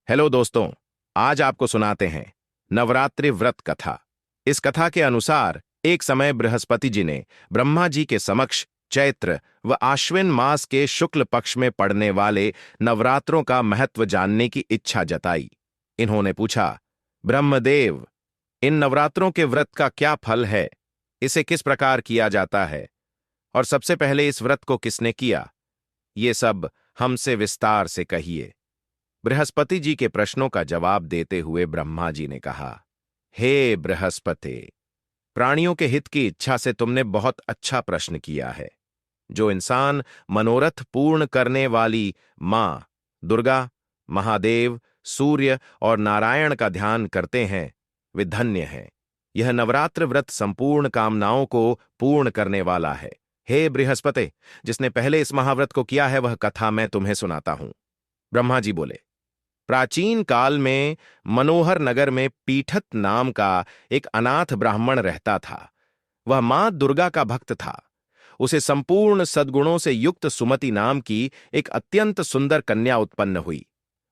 Hello दोस्तों। आज आपको सुनाते हैं नवरात्रि व्रत कथा। इस कथा के अनुसार एक समय बृहस्पति जी ने ब्रह्मा जी के समक्ष चैत्र व आश्विन मास के शुक्ल पक्ष में पड़ने वाले नवरात्रों का महत्व जानने की इच्छा जताई। इन्होंने पूछा, ब्रह्मदेव, इन नवरात्रों के व्रत का क्या फल है? इसे किस प्रकार किया जाता है? और सबसे पहले इस व्रत को किसने किया? ये सब हमसे विस्तार से कहिए। बृहस्पति जी के प्रश्नों का जवाब देते हुए ब्रह्मा जी ने कहा, हे बृहस्पति, प्राणियों के हित की इच्छा से तुमने बहुत अच्छा प्रश्न किया है। जो इंसान मनोरथ पूर्ण करने वाली मां दुर्गा, महादेव, सूर्य और नारायण का ध्यान करते हैं, वे धन्य हैं। यह नवरात्र व्रत संपूर्ण कामनाओं को पूर्ण करने वाला है। हे बृहस्पति, जिसने पहले इस महाव्रत को किया है वह कथा मैं तुम्हें सुनाता हूं। ब्रह्मा जी बोले, प्राचीन काल में मनोहर नगर में पीठत नाम का एक अनाथ ब्राह्मण रहता था। वह मां दुर्गा का भक्त था। उसे संपूर्ण सद्गुणों से युक्त सुमति नाम की एक अत्यंत सुंदर कन्या उत्पन्न हुई।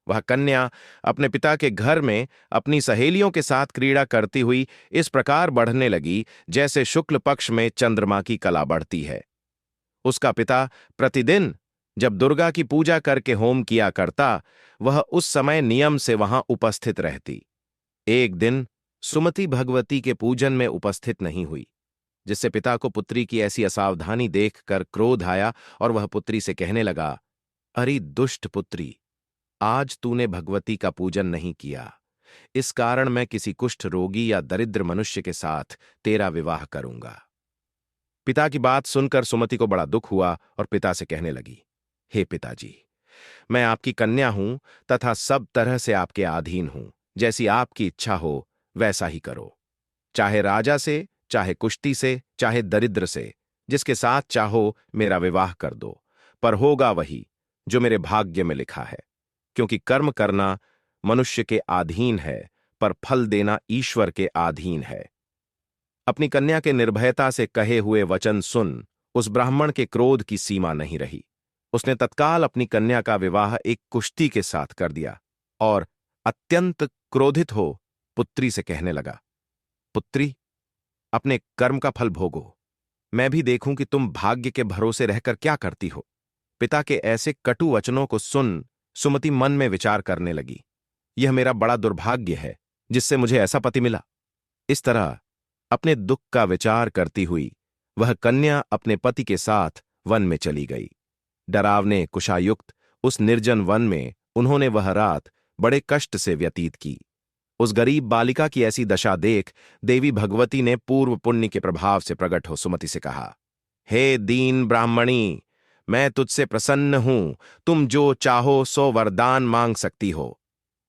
वह कन्या अपने पिता के घर में अपनी सहेलियों के साथ क्रीड़ा करती हुई इस प्रकार बढ़ने लगी जैसे शुक्ल पक्ष में चंद्रमा की कला बढ़ती है। उसका पिता प्रतिदिन जब दुर्गा की पूजा करके होम किया करता, वह उस समय नियम से वहां उपस्थित रहती। एक दिन सुमति भगवती के पूजन में उपस्थित नहीं हुई, जिससे पिता को पुत्री की ऐसी असावधानी देखकर क्रोध आया और वह पुत्री से कहने लगा, अरे दुष्ट पुत्री, आज तूने भगवती का पूजन नहीं किया। इस कारण मैं किसी कुष्ठ रोगी या दरिद्र मनुष्य के साथ तेरा विवाह करूंगा। पिता की बात सुनकर सुमति को बड़ा दुख हुआ और पिता से कहने लगी, हे पिताजी, मैं आपकी कन्या हूं तथा सब तरह से आपके अधीन हूं। जैसी आपकी इच्छा हो वैसा ही करो। चाहे राजा से, चाहे कुश्ती से, चाहे दरिद्र से, जिसके साथ चाहो मेरा विवाह कर दो, पर होगा वही जो मेरे भाग्य में लिखा है। क्योंकि कर्म करना मनुष्य के अधीन है, पर फल देना ईश्वर के अधीन है। अपनी कन्या के निर्भयता से कहे हुए वचन सुन उस ब्राह्मण के क्रोध की सीमा नहीं रही। उसने तत्काल अपनी कन्या का विवाह एक कुश्ती के साथ कर दिया और अत्यंत क्रोधित हो पुत्री से कहने लगा, पुत्री, अपने कर्म का फल भोगो। मैं भी देखूं कि तुम भाग्य के भरोसे रहकर क्या करती हो। पिता के ऐसे कटु वचनों को सुन सुमति मन में विचार करने लगी, यह मेरा बड़ा दुर्भाग्य है जिससे मुझे ऐसा पति मिला। इस तरह अपने दुख का विचार करती हुई वह कन्या अपने पति के साथ वन में चली गई। डरावने कुशायुक्त उस निर्जन वन में उन्होंने वह रात बड़े कष्ट से व्यतीत की। उस गरीब बालिका की ऐसी दशा देख देवी भगवती ने पूर्व पुण्य के प्रभाव से प्रकट हो सुमति से कहा, हे दीन ब्राह्मणी, मैं तुझसे प्रसन्न हूं। तुम जो चाहो सो वरदान मांग सकती हो।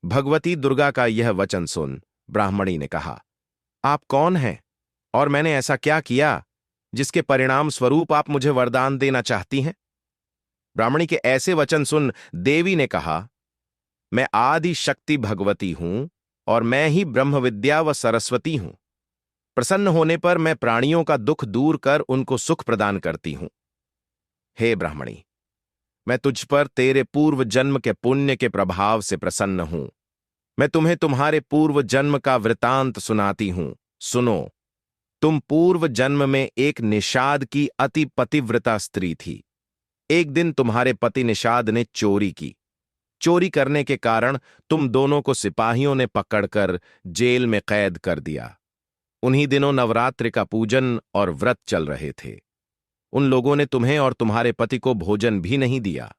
भगवती दुर्गा का यह वचन सुन ब्राह्मणी ने कहा, आप कौन हैं और मैंने ऐसा क्या किया जिसके परिणाम स्वरूप आप मुझे वरदान देना चाहती हैं? ब्राह्मणी के ऐसे वचन सुन देवी ने कहा, मैं आदि शक्ति भगवती हूं और मैं ही ब्रह्म विद्या व सरस्वती हूं। प्रसन्न होने पर मैं प्राणियों का दुख दूर कर उनको सुख प्रदान करती हूं। हे ब्राह्मणी, मैं तुझ पर तेरे पूर्व जन्म के पुण्य के प्रभाव से प्रसन्न हूं। मैं तुम्हें तुम्हारे पूर्व जन्म का वृतांत सुनाती हूं। सुनो। तुम पूर्व जन्म में एक निषाद की अति पतिव्रता स्त्री थी। एक दिन तुम्हारे पति निषाद ने चोरी की। चोरी करने के कारण तुम दोनों को सिपाहियों ने पकड़कर जेल में कैद कर दिया। उन्हीं दिनों नवरात्रि का पूजन और व्रत चल रहे थे। उन लोगों ने तुम्हें और तुम्हारे पति को भोजन भी नहीं दिया।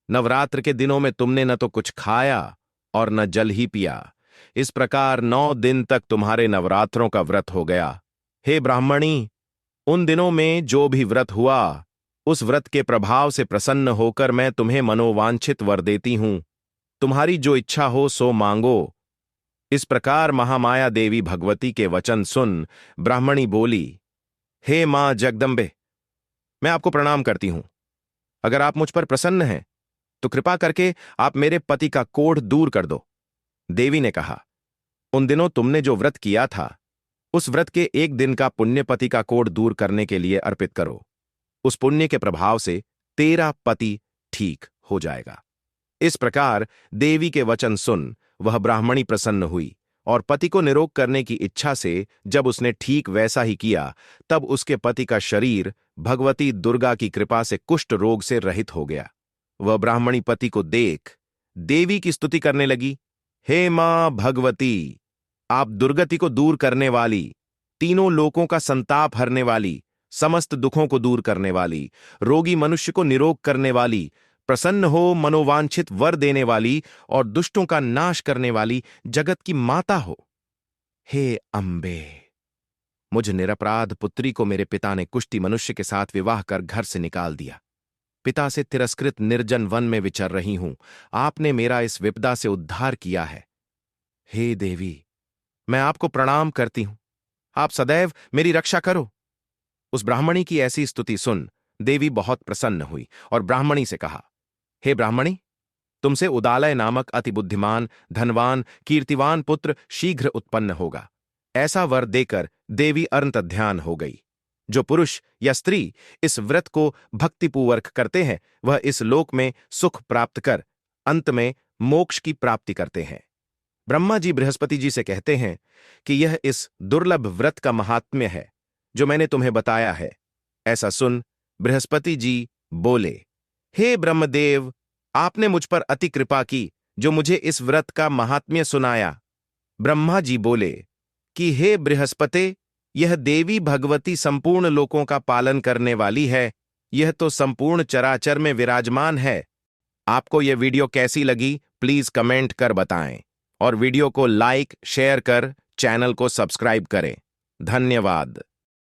नवरात्र के दिनों में तुमने न तो कुछ खाया और न जल ही पिया। इस प्रकार 9 दिन तक तुम्हारे नवरात्रों का व्रत हो गया। हे ब्राह्मणी, उन दिनों में जो भी व्रत हुआ, उस व्रत के प्रभाव से प्रसन्न होकर मैं तुम्हें मनोवांछित वर देती हूं। तुम्हारी जो इच्छा हो सो मांगो। इस प्रकार महामाया देवी भगवती के वचन सुन ब्राह्मणी बोली, हे मां जगदम्बे, मैं आपको प्रणाम करती हूं। अगर आप मुझ पर प्रसन्न हैं तो कृपा करके आप मेरे पति का कोढ़ दूर कर दो। देवी ने कहा, उन दिनों तुमने जो व्रत किया था, उस व्रत के एक दिन का पुण्य पति का कोढ़ दूर करने के लिए अर्पित करो। उस पुण्य के प्रभाव से तेरा पति ठीक हो जाएगा। इस प्रकार देवी के वचन सुन वह ब्राह्मणी प्रसन्न हुई और पति को निरोग करने की इच्छा से जब उसने ठीक वैसा ही किया, तब उसके पति का शरीर भगवती दुर्गा की कृपा से कुष्ठ रोग से रहित हो गया। वह ब्राह्मणी पति को देख देवी की स्तुति करने लगी। हे मां भगवती, आप दुर्गति को दूर करने वाली, तीनों लोकों का संताप हरने वाली, समस्त दुखों को दूर करने वाली, रोगी मनुष्य को निरोग करने वाली, प्रसन्न हो मनोवांछित वर देने वाली और दुष्टों का नाश करने वाली जगत की माता हो। हे अम्बे, मुझ निरपराध पुत्री को मेरे पिता ने कुष्ठी मनुष्य के साथ विवाह कर घर से निकाल दिया। पिता से तिरस्कृत निर्जन वन में विचर रही हूं, आपने मेरा इस विपदा से उद्धार किया है। हे देवी, मैं आपको प्रणाम करती हूं, आप सदैव मेरी रक्षा करो। उस ब्राह्मणी की ऐसी स्तुति सुन देवी बहुत प्रसन्न हुई और ब्राह्मणी से कहा, हे ब्राह्मणी, तुमसे उदालय नामक अति बुद्धिमान, धनवान, कीर्तिवान पुत्र शीघ्र उत्पन्न होगा। ऐसा वर देकर देवी अंतर्ध्यान हो गई। जो पुरुष या स्त्री इस व्रत को भक्तिपूर्वक करते हैं वह इस लोक में सुख प्राप्त कर अंत में मोक्ष की प्राप्ति करते हैं। ब्रह्मा जी बृहस्पति जी से कहते हैं कि यह इस दुर्लभ व्रत का महात्म्य है जो मैंने तुम्हें बताया है। ऐसा सुन बृहस्पति जी बोले, हे ब्रह्मदेव, आपने मुझ पर अति कृपा की जो मुझे इस व्रत का महात्म्य सुनाया। ब्रह्मा जी बोले कि हे बृहस्पते, यह देवी भगवती संपूर्ण लोकों का पालन करने वाली है, यह तो संपूर्ण चराचर में विराजमान है। आपको यह वीडियो कैसी लगी प्लीज कमेंट कर बताएं और वीडियो को लाइक शेयर कर चैनल को सब्सक्राइब करें। धन्यवाद।